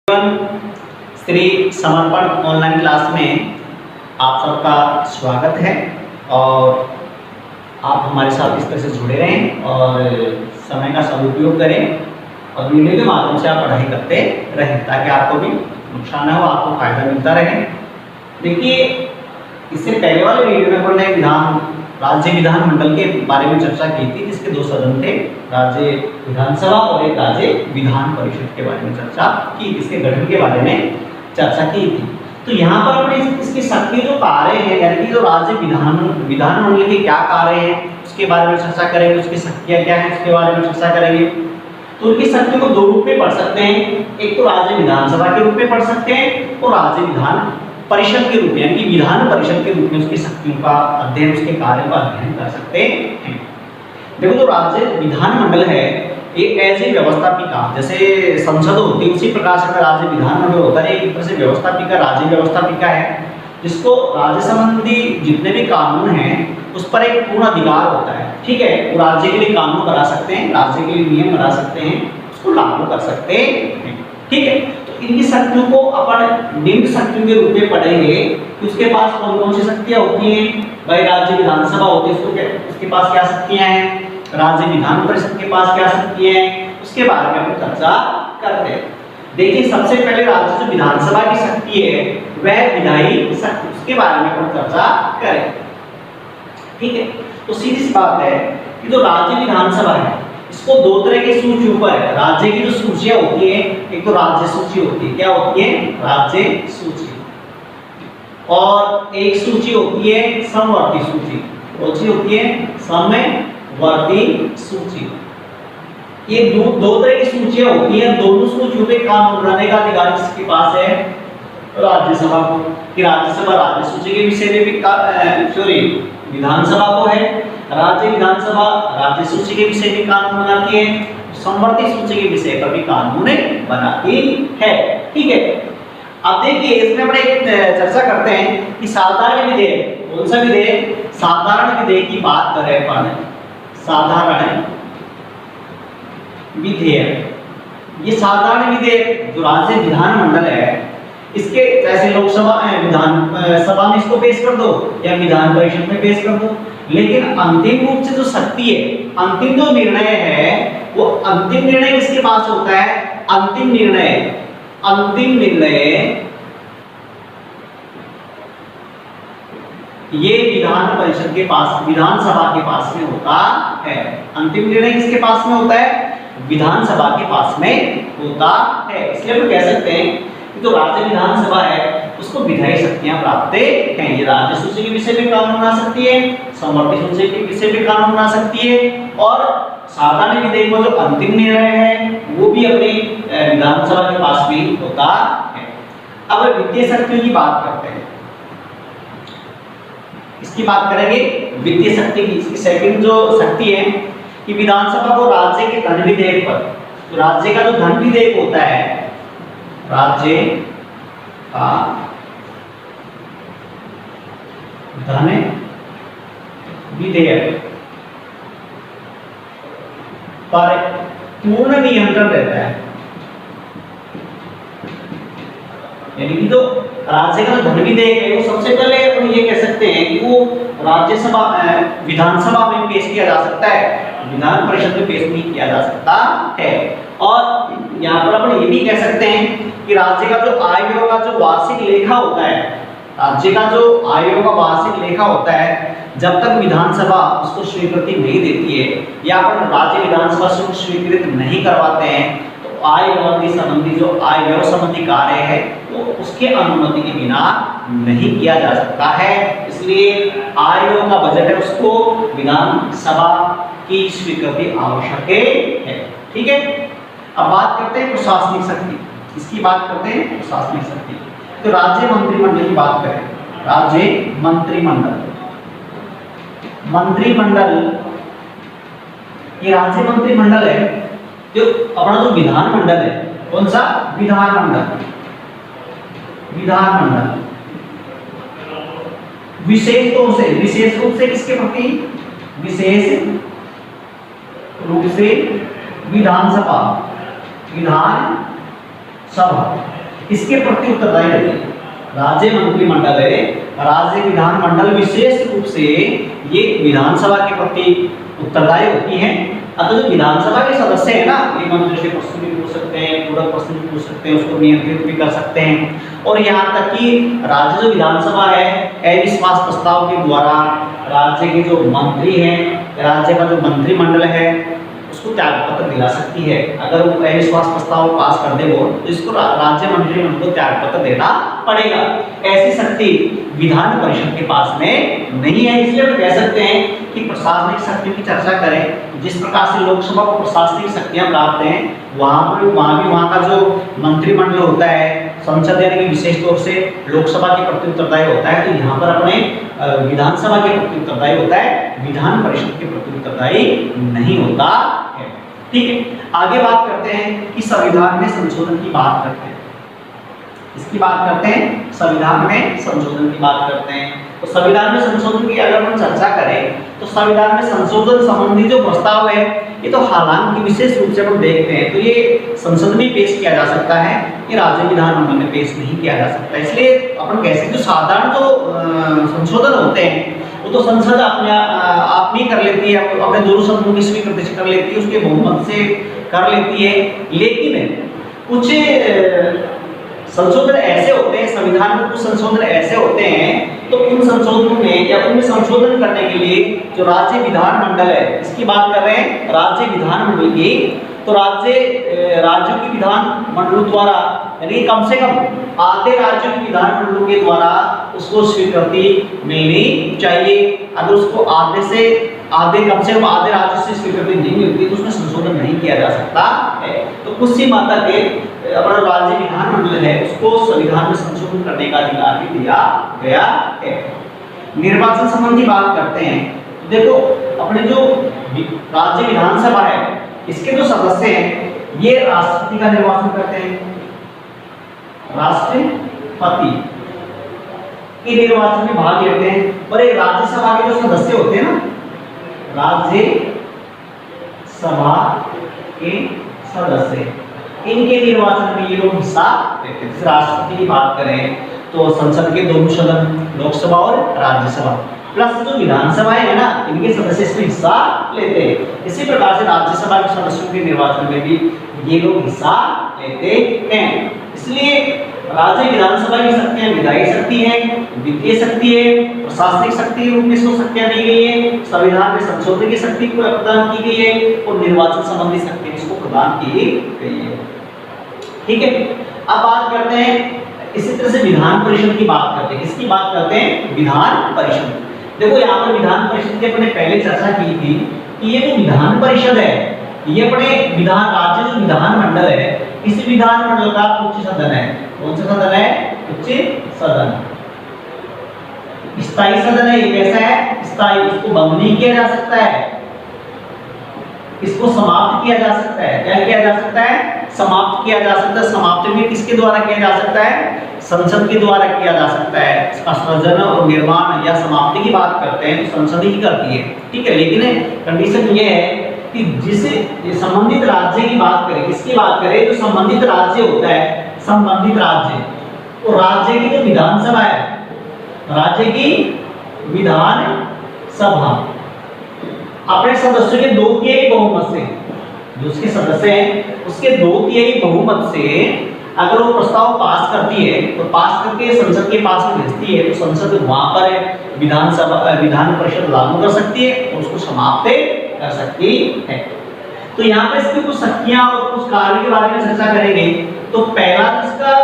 श्री समर्पण online class में आप सबका स्वागत है और आप हमारे साथ इस तरह से जुड़े रहें और समय का सदुपयोग करें और वीडियो के माध्यम से आप पढ़ाई करते रहें ताकि आपको भी नुकसान न हो, आपको फायदा मिलता रहे। देखिए, इससे पहले वाले वीडियो में हमने राज्य विधानमंडल के बारे में चर्चा की थी, जिसके दो सदन थे, राज्य विधानसभा और एक राज्य विधान परिषद के बारे में चर्चा की, इसके गठन के बारे में चर्चा की थी। तो यहाँ पर अपने इसकी सक्रिय जो कार्य है, यानी कि जो राज्य विधानमंडल के क्या कार्य हैं उसके बारे में चर्चा करेंगे, उसकी शक्तियाँ क्या हैं उसके बारे में चर्चा करेंगे। तो उनकी शक्तियों को दो रूप में पढ़ सकते हैं, एक तो राज्य विधानसभा के रूप में पढ़ सकते हैं और राज्य विधान परिषद के रूप में, यानी कि विधान परिषद के रूप में उसकी शक्तियों का अध्ययन, उसके कार्यों का अध्ययन कर सकते हैं। देखो, जो राज्य विधानमंडल है एक ऐसी व्यवस्थापिका, जैसे संसद होती है उसी प्रकार से राज्य विधानमंडल होता है, एक तरह से व्यवस्थापिका, राज्य व्यवस्थापिका है, जिसको राज्य संबंधी जितने भी कानून हैं उस पर एक पूर्ण अधिकार होता है। ठीक है, वो राज्य के लिए कानून बना सकते हैं, राज्य के लिए नियम बना सकते हैं, उसको लागू कर सकते हैं। ठीक है, तो इनकी शक्तियों को अपन निम्न शक्तियों के रूप में पढ़ेंगे कि उसके पास कौन कौन सी शक्तियां होती हैं। भाई, राज्य विधानसभा होती है, उसके पास क्या शक्तियां हैं, राज्य विधान परिषद के पास क्या शक्तियां हैं, उसके बारे में अपन चर्चा करते हैं। देखिए, सबसे पहले राज्य जो विधानसभा की शक्ति है वह विधायी शक्ति, उसके बारे में अपन चर्चा करें। ठीक है, तो सीधी सी बात है कि जो राज्य विधानसभा है इसको दो तरह की सूचियों पर है। राज्य की जो सूचियां होती है, एक तो राज्य सूची होती है, क्या होती है, राज्य सूची, और एक सूची होती है समवर्ती सूची। कौन सी होती है, समवर्ती सूची। ये दो तरह की सूचियां होती हैं, दोनों सूचियों पे कानून बनाने का अधिकार किसके पास है, राज्यसभा को। कि राज्यसभा राज्य सूची के विषय में भी विधानसभा को है, राज्य विधानसभा राज्य सूची के विषय में कानून बनाती है, समवर्ती सूची के विषय पर भी कानून बनाती है। ठीक है, अब देखिए इसमें अपने चर्चा करते हैं कि साधारण विधेयक, कौन सा विधेयक, साधारण विधेयक की बात करें अपन, साधारण विधेयक। ये साधारण विधेयक जो राज्य विधानमंडल है, इसके जैसे लोकसभा विधान सभा में इसको पेश कर दो या विधान परिषद में पेश कर दो, लेकिन अंतिम रूप से जो शक्ति है, अंतिम जो निर्णय है, वो अंतिम निर्णय किसके पास होता है, अंतिम निर्णय ये विधान परिषद के पास, विधानसभा के पास में होता है। अंतिम निर्णय किसके पास में होता है, विधानसभा के पास में होता है। इसलिए हम कह सकते हैं कि जो राज्य विधानसभा है उसको विधायी शक्तियां प्राप्त हैं। ये राज्य सूची के विषय में कानून बना सकती है, समवर्ती सूची के विषय में कानून बना सकती है, और साधारण विधेयक में जो अंतिम निर्णय है वो भी अपने विधानसभा के पास भी होता है। अब वित्तीय शक्तियों की बात करते हैं, इसकी बात करेंगे वित्तीय शक्ति की। इसकी सेकंड जो शक्ति है कि विधानसभा को राज्य के धन विधेयक पर, तो राज्य का जो धन विधेयक होता है, राज्य का धन विधेयक पर पूर्ण नियंत्रण रहता है। यानी कि जो राज्य का धन विधेयक है वो सबसे पहले अपन ये कह सकते हैं कि वो राज्यसभा विधानसभा में पेश किया जा सकता है, विधान परिषद में पेश नहीं किया जा सकता है। और यहाँ पर अपन ये भी कह सकते हैं कि राज्य का जो आय व्यय का जो वार्षिक लेखा होता है, राज्य का जो आय व्यय का वार्षिक लेखा होता है, जब तक विधानसभा उसको स्वीकृति नहीं देती है या अपन राज्य विधानसभा से स्वीकृत नहीं करवाते हैं, तो आय संबंधी जो आय व्यय संबंधी कार्य है वो उसके अनुमति के बिना नहीं किया जा सकता है। इसलिए आय व्यय का बजट है उसको विधानसभा की स्वीकृति आवश्यक है। ठीक है, अब बात करते हैं प्रशासनिक शक्ति, इसकी बात करते हैं प्रशासनिक शक्ति। तो राज्य मंत्रिमंडल की बात करें, राज्य मंत्रिमंडल, ये राज्य मंत्रिमंडल है जो अपना जो विधानमंडल है, कौन सा, विधानमंडल विशेष रूप से किसके प्रति, विशेष रूप से विधानसभा इसके प्रति उत्तरदायी रहती है। राज्य मंत्रिमंडल है, राज्य विधानमंडल विशेष रूप से ये विधानसभा के प्रति उत्तरदायी होती है। अतः जो विधानसभा के सदस्य है ना, ये मंत्री से प्रश्न भी पूछ सकते हैं, पूरक प्रश्न भी पूछ सकते हैं, उसको नियंत्रित भी कर सकते हैं। और यहाँ तक कि राज्य जो विधानसभा है, अविश्वास प्रस्ताव के द्वारा राज्य के जो मंत्री हैं, राज्य का जो मंत्रिमंडल है, उसको त्याग पत्र दिला सकती है। अगर वो अविश्वास प्रस्ताव पास कर दे वो, तो इसको राज्य मंत्रिमंडल को त्याग पत्र देना पड़ेगा। ऐसी शक्ति विधान परिषद के पास में नहीं है। इसलिए हम कह सकते हैं कि प्रशासनिक शक्तियों की चर्चा करें, जिस प्रकार से लोकसभा को प्रशासनिक शक्तियां प्राप्त हैं, वहाँ का जो मंत्रिमंडल होता है, संसद यानी कि विशेष तौर से लोकसभा के प्रति उत्तरदायी होता है, तो यहाँ पर अपने विधानसभा के प्रति उत्तरदायी होता है, विधान परिषद के प्रति उत्तरदायी नहीं होता है। ठीक है, आगे बात करते हैं कि संविधान में संशोधन की बात करते हैं। इसकी बात करते हैं, संविधान में संशोधन की बात करते हैं। तो संविधान में संशोधन की अगर हम चर्चा करें, तो संविधान में संशोधन संबंधी जो प्रस्ताव है, ये तो हालांकि विशेष रूप से हम देखते हैं तो ये संसद में पेश किया जा सकता है, ये राज्य विधानमंडल में पेश नहीं किया जा सकता। इसलिए अपन कैसे जो साधारण जो संशोधन होते हैं, वो तो संसद अपने आप ही कर लेती है, अपने दोनों सदनों की स्वीकृति से कर लेती है, उसके बहुमत से कर लेती है। लेकिन कुछ संशोधन ऐसे होते हैं, संविधान में कुछ संशोधन ऐसे होते हैं, तो उन संशोधनों में या उनमें संशोधन करने के लिए जो राज्य विधानमंडल है, इसकी बात कर रहे हैं राज्य विधानमंडल की, तो राज्यों की विधानमंडलों द्वारा, यानी कम से कम आधे राज्यों की विधानमंडलों के द्वारा उसको स्वीकृति मिलनी चाहिए। अगर उसको कम से कम आधे राज्यों से स्वीकृति नहीं मिलती तो उसमें संशोधन नहीं किया जा सकता है। तो कुछ सीमा तक अपना राज्य विधानमंडल है, उसको संविधान में संशोधन करने का अधिकार भी दिया गया है। निर्वाचन संबंधी बात करते हैं, देखो अपने जो राज्य विधानसभा है, इसके जो सदस्य हैं, ये राष्ट्रपति का निर्वाचन करते हैं। राष्ट्रपति के निर्वाचन में भाग लेते हैं। और एक राज्यसभा के जो सदस्य होते हैं ना, राज्यसभा के सदस्य, इनके निर्वाचन में ये लोग हिस्सा लेते हैं। राष्ट्रपति की बात करें तो संसद के दोनों सदन, लोकसभा और राज्यसभा, प्लस जो विधानसभाएं है ना, इनके सदस्य इसमें हिस्सा लेते हैं। इसी प्रकार से राज्यसभा के सदस्यों के निर्वाचन में भी ये लोग हिस्सा लेते हैं। इसलिए राज्य विधानसभा की शक्तियां विधायी शक्ति है, वित्तीय शक्ति है, प्रशासनिक शक्ति के रूप में इसको शक्तियां दी गई है, संविधान में संशोधन की शक्ति को प्रदान की गई है, और निर्वाचन संबंधी शक्ति इसको प्रदान की गई है। ठीक है, अब बात करते हैं इसी तरह से विधान परिषद की बात करते हैं। किसकी बात करते हैं? विधान परिषद। देखो यहाँ पर विधान परिषद की अपने पहले चर्चा की थी कि ये जो विधान परिषद है, ये अपने राज्य जो विधानमंडल है, इस विधानमंडल का उच्च सदन है। कौन सा सदन है? उच्च सदन। स्थायी सदन है। ये कैसा है? स्थायी। इसको भंग नहीं किया जा सकता है, इसको समाप्त किया जा सकता है। क्या किया जा सकता है? समाप्त किया जा सकता है। समाप्त भी किसके द्वारा किया जा सकता है? संसद के द्वारा किया जा सकता है। इसका सृजन और निर्माण या समाप्ति की बात करते हैं तो संसद ही करती है। ठीक है, लेकिन कंडीशन ये है कि जिसे संबंधित राज्य की बात करें, किसकी बात करें? जो संबंधित राज्य होता है, संबंधित राज्य, तो राज्य की जो विधानसभा है, राज्य की विधानसभा अपने सदस्यों के 2/3 बहुमत से, जो उसके सदस्य हैं उसके 2/3 बहुमत से अगर वो प्रस्ताव पास करती है, तो पास करके संसद के पास में भेजती है, तो संसद वहां पर विधान परिषद लागू कर सकती है और उसको समाप्त कर सकती है। तो यहाँ पे इसकी कुछ शक्तियां और कुछ कार्य के बारे में चर्चा करेंगे। तो पहला जिसका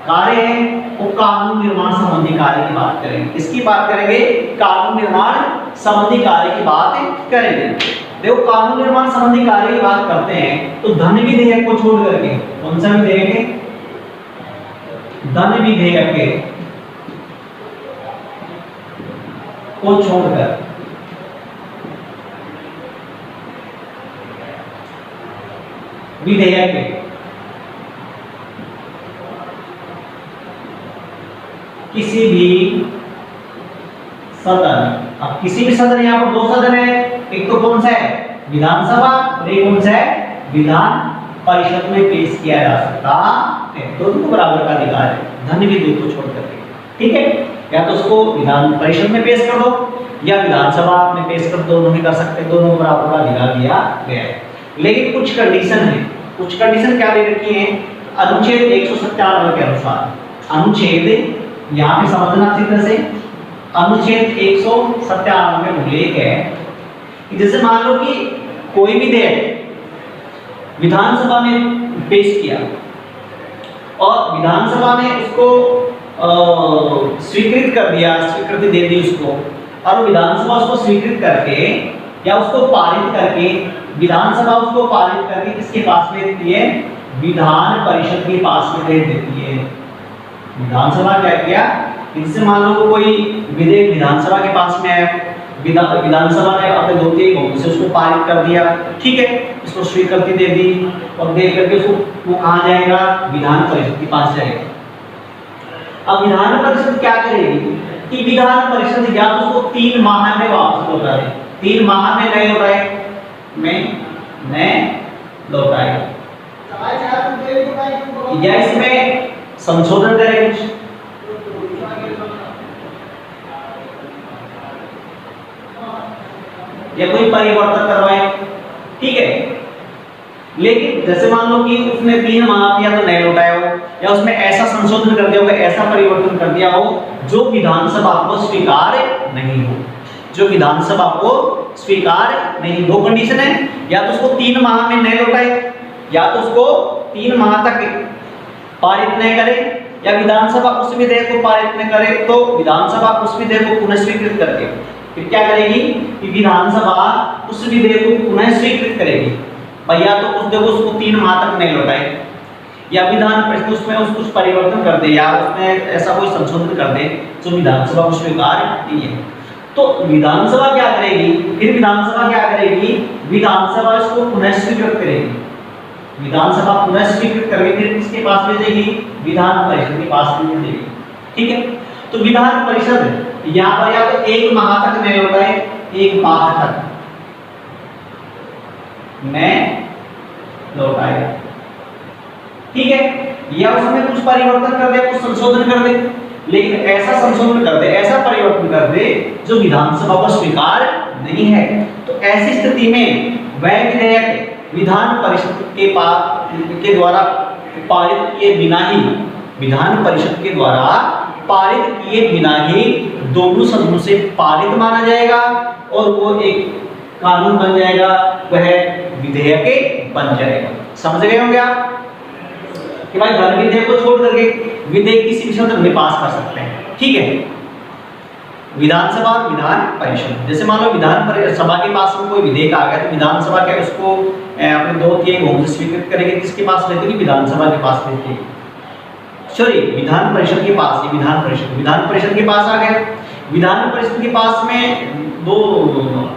कार्य है वो कानून निर्माण संबंधी कार्य की बात करेंगे। किसकी बात करेंगे? कानून निर्माण संबंधी कार्य की बात करेंगे। देखो कानून निर्माण संबंधी कार्य की बात करते हैं तो धन विधेयक को छोड़ करके, कौन सा विधेयक है? धन विधेयक को छोड़कर विधेयक किसी भी सदन, अब किसी भी सदन, यहाँ पर 2 सदन है, एक तो कौन सा है? विधानसभा, और एक कौन सा है? विधान परिषद में पेश किया जा सकता है। दोनों को बराबर का अधिकार है, धन विद्युत को छोड़ करके, ठीक है। या तो उसको विधान परिषद में पेश कर दो या विधानसभा में पेश कर दो, दोनों में कर सकते हैं, दोनों को बराबर का अधिकार दिया गया है। लेकिन कुछ कंडीशन है, कुछ कंडीशन क्या दे रखी है? अनुच्छेद 197 के अनुसार, अनुच्छेद यहाँ पे समझना अच्छी तरह से, अनुच्छेद 197 में उल्लेख है कि जैसे मान लो कि कोई विधेयक विधानसभा में पेश किया और विधानसभा ने उसको स्वीकृत कर दिया, स्वीकृति दे दी उसको, और विधानसभा उसको स्वीकृत करके या उसको पारित करके, विधानसभा उसको पारित करके किसके पास भेज देती है? विधान परिषद के पास में भेज देती है। विधानसभा क्या किया? इससे मान लो कोई विधेयक विधानसभा के पास में आया, विधानसभा ने अपने 2/3 बहुमत से उसको पारित कर दिया, ठीक है, उसको स्वीकृति दे दी और दे करके उसको वो कहाँ जाएगा? विधान परिषद के पास जाएगा। अब विधान परिषद क्या करेगी कि विधान परिषद या तो उसको 3 माह में वापस लौटा दे, 3 माह में नहीं लौटाएगा, या इसमें संशोधन करें कुछ, या कोई परिवर्तन करवाए, ठीक है। लेकिन जैसे मान लो कि उसने 3 माह या तो नहीं लौटाया हो, या उसमें ऐसा संशोधन कर दिया हो, ऐसा परिवर्तन कर दिया हो जो विधानसभा को स्वीकार नहीं हो, जो विधानसभा को स्वीकार नहीं। 2 कंडीशन है, या तो उसको 3 माह में नहीं लौटाए, या तो उसको 3 माह तक पारित नहीं करे, या विधानसभा उस विधेयक को पारित नहीं करे, तो विधानसभा उस विधेयक को पुनः स्वीकृत करके फिर क्या करेगी कि विधानसभा उस विधेयक को पुनः स्वीकृत करेगी। भैया तो उस देखो उसको 3 माह तक नहीं लौटाए, या विधान परिषद उसमें कुछ परिवर्तन कर दे, या उसमें ऐसा कोई संशोधन कर दे जो विधानसभा को स्वीकार नहीं है, तो विधानसभा क्या करेगी? फिर विधानसभा क्या करेगी? विधानसभा इसको पुनः स्वीकृत करेगी। विधानसभा पुनः स्वीकृत करके फिर किसके पास भेजेगी? विधान परिषद के पास भेजेगी, ठीक है। तो विधान परिषद यहाँ पर या तो 1 माह तक नहीं लौटाए, 1 माह तक नहीं लौटाएगा, ठीक है, या उसमें कुछ परिवर्तन कर दे, कुछ संशोधन कर दे, लेकिन ऐसा संशोधन कर दे, ऐसा परिवर्तन कर दे जो विधानसभा को स्वीकार नहीं है, तो ऐसी स्थिति में वह विधेयक विधान परिषद के द्वारा पारित किए बिना ही, विधान परिषद के द्वारा पारित किए बिना ही दोनों सदनों से पारित माना जाएगा और वो एक कानून बन जाएगा, वह विधेयक बन जाएगा। समझ गए होंगे आप कि भाई धन विधेयक को छोड़ करके विधेयक किसी भी सदन में पास कर सकते हैं, ठीक है। विधानसभा और विधान परिषद, जैसे मान लो विधान सभा के पास में कोई विधेयक आ गया तो विधानसभा क्या उसको अपने 2/3 बहुमत से स्वीकृत करेगी, किसके पास लेती है? विधानसभा के पास लेती है, सॉरी विधान परिषद के पास, विधान परिषद के पास आ गया। विधान परिषद के पास में 2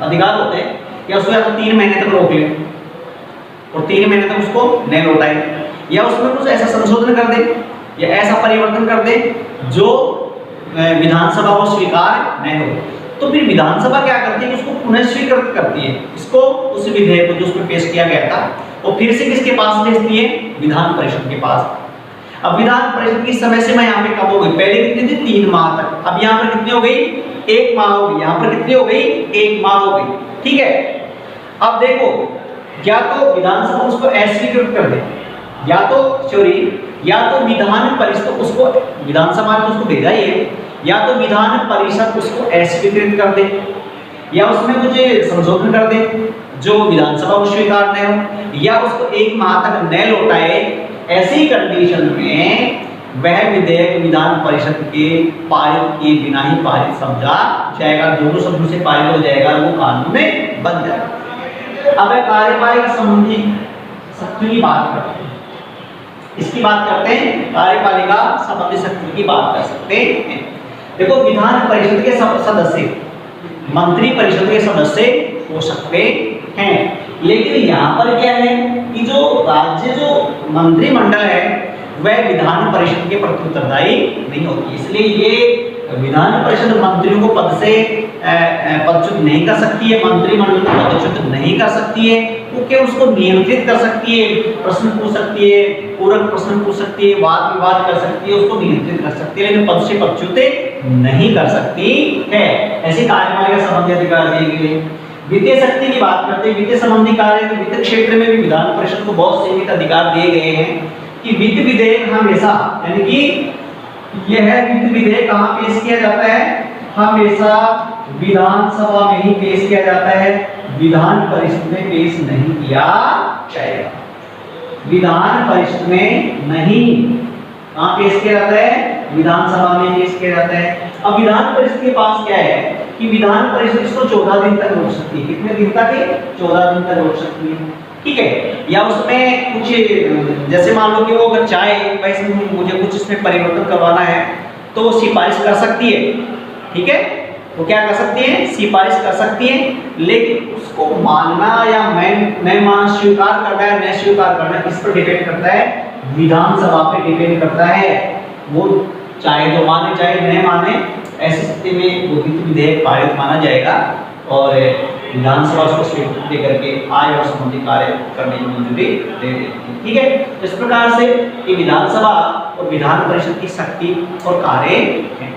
अधिकार होते हैं, या उसको या तो 3 महीने तक रोक ले और 3 महीने तक उसको नहीं लौटाए, या उसमें कुछ ऐसा संशोधन कर दे या ऐसा परिवर्तन कर दे जो विधानसभा को स्वीकार नहीं हो, तो फिर विधानसभा क्या करती है? उसको पुनः स्वीकृत करती है, इसको उस विधेयक को जो उसमें पेश किया गया था वो फिर से किसके पास भेजती है? विधान परिषद के पास। अब विधान परिषद की समय सीमा यहाँ पे कम हो गई, पहले कितनी थी? 3 माह तक, अब यहाँ पर कितनी हो गई? 1 माह हो गई, यहाँ पर कितनी हो गई? 1 माह हो गई, ठीक है। अब देखो, या तो विधानसभा उसको अस्वीकृत कर दे, या तो विधान परिषद उसको, विधानसभा ने उसको भेजा ही है, या तो विधान परिषद उसको अस्वीकृत कर दे, या उसमें कुछ संशोधन कर दे जो विधानसभा को स्वीकार नहीं हो, या उसको 1 माह तक न लौटाए। ऐसी कंडीशन में वह विधेयक विधान परिषद के पारित किए बिना ही पारित समझा जाएगा, दोनों शब्दों से पारित हो जाएगा, वो कानून में बन जाएगा। अब कार्यपालिका संबंधी शक्ति की बात करते हैं, इसकी बात करते हैं, कार्यपालिका संबंधी शक्ति की बात कर सकते हैं। देखो, विधान परिषद के सदस्य मंत्री परिषद के सदस्य हो सकते हैं, लेकिन यहाँ पर क्या है कि जो मंत्रिमंडल है वह विधान परिषद के प्रति उत्तरदायी नहीं होती, इसलिए ये विधान परिषद मंत्रियों को पद से पदच्युत नहीं कर सकती है, मंत्रिमंडल को पदच्युत नहीं कर सकती है, क्योंकि उसको नियंत्रित कर सकती है, प्रश्न पूछ सकती है, पूरक प्रश्न पूछ सकती है, वाद विवाद कर सकती है, उसको नियंत्रित कर सकती है, लेकिन पद से पदच्युत नहीं कर सकती है। ऐसे कार्यपालिका संबंधी अधिकार दिए गए। वित्तीय शक्ति की बात करते हैं, वित्तीय संबंधी कार्य तो वित्त क्षेत्र में भी विधान परिषद को बहुत सीमित अधिकार दिए गए हैं कि वित्त विधेयक हमेशा, यानी कि यह वित्त विधेयक कहाँ पेश किया जाता है, हमेशा विधानसभा में ही पेश किया जाता है, विधान परिषद में पेश नहीं किया जाएगा। विधान परिषद में नहीं, कहाँ पेश किया जाता है, विधानसभा में पेश किया जाता है। अब विधान परिषद के पास क्या है कि विधान परिषद इसको 14 दिन तक रोक सकती है। कितने दिन तक है? 14 दिन तक रोक सकती है, ठीक है। या उसमें कुछ, जैसे मान लो कि वो अगर चाहे भाई मुझे कुछ इसमें परिवर्तन करवाना है तो वो सिफारिश कर सकती है, ठीक है, वो क्या कर सकती है, सिफारिश कर सकती है, लेकिन उसको मानना या मैं मानना, स्वीकार करना है नहीं स्वीकार करना, इस पर डिपेंड करता है, विधानसभा पे डिपेंड करता है। वो चाहे तो माने चाहे नहीं माने, ऐसी स्थिति में वो वित्त विधेयक पारित माना जाएगा और विधानसभा उसको स्वीकृति देकर के आय और संबंधी कार्य करने की मंजूरी दे देती है, ठीक है। इस प्रकार से ये विधानसभा और विधान परिषद की शक्ति और कार्य है।